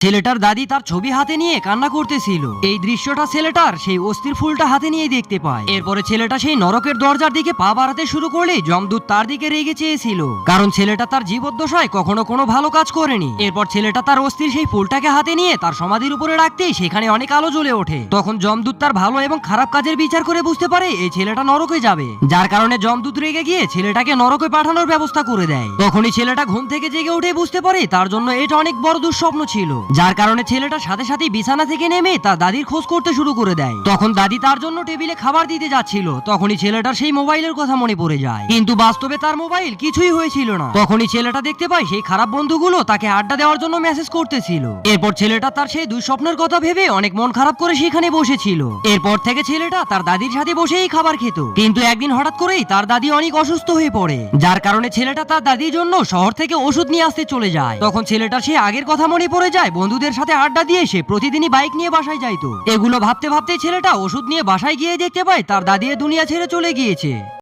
ছেলেটার দাদি তার ছবি হাতে নিয়ে কান্না করতেছিল। এই দৃশ্যটা ছেলেটার সেই অস্থির ফুলটা হাতে নিয়ে দেখতে পায়। এরপরে ছেলেটা সেই নরকের দরজার দিকে পা বাড়াতে শুরু করলে যমদূত তার দিকে রেগে চেয়েছিল, কারণ ছেলেটা তার জীবদ্দশায় কখনো কোনো ভালো কাজ করেনি। এরপর ছেলেটা তার অস্থির সেই ফুলটাকে হাতে নিয়ে তার সমাধির উপরে রাখতেই সেখানে অনেক আলো জ্বলে ওঠে। তখন যমদূত তার ভালো এবং খারাপ কাজের বিচার করে বুঝতে পারে এই ছেলেটা নরকে যাবে, যার কারণে যমদূত রেগে গিয়ে ছেলেটাকে নরকে পাঠানোর ব্যবস্থা করে দেয়। তখনই ছেলেটা ঘুম থেকে জেগে উঠে বুঝতে পারে তার জন্য এটা অনেক বড় দুঃস্বপ্ন ছিল, যার কারণে ছেলেটা সাথে সাথে বিছানা থেকে নেমে তার দাদির খোঁজ করতে শুরু করে দেয়। তখন দাদি তার জন্য টেবিলে খাবার দিতে যাচ্ছিল, তখনই ছেলেটার সেই মোবাইলের কথা মনে পড়ে যায়, কিন্তু বাস্তবে তার মোবাইল কিছুই হয়েছিল না। তখনই ছেলেটা দেখতে পায় সেই খারাপ বন্ধুগুলো তাকে আড্ডা দেওয়ার জন্য মেসেজ করতেছিল। এরপর ছেলেটা তার সেই দুঃস্বপ্নের কথা ভেবে অনেক মন খারাপ করে সেখানে বসেছিল। এরপর থেকে ছেলেটা তার দাদির সাথে বসেই খাবার খেত, কিন্তু একদিন হঠাৎ করেই তার দাদি অনেক অসুস্থ হয়ে পড়ে, যার কারণে ছেলেটা তার দাদির জন্য শহর থেকে ওষুধ নিয়ে আসতে চলে যায়। তখন ছেলেটা সেই আগের কথা মনে পড়ে যায়, বন্ধুদের সাথে আড্ডা দিয়ে সে প্রতিদিনই বাইক নিয়ে বাসায় যাইতো। এগুলো ভাবতে ভাবতে ছেলেটা ওষুধ নিয়ে বাসায় গিয়ে দেখতে পায় তার দাদি দুনিয়া ছেড়ে চলে গিয়েছে।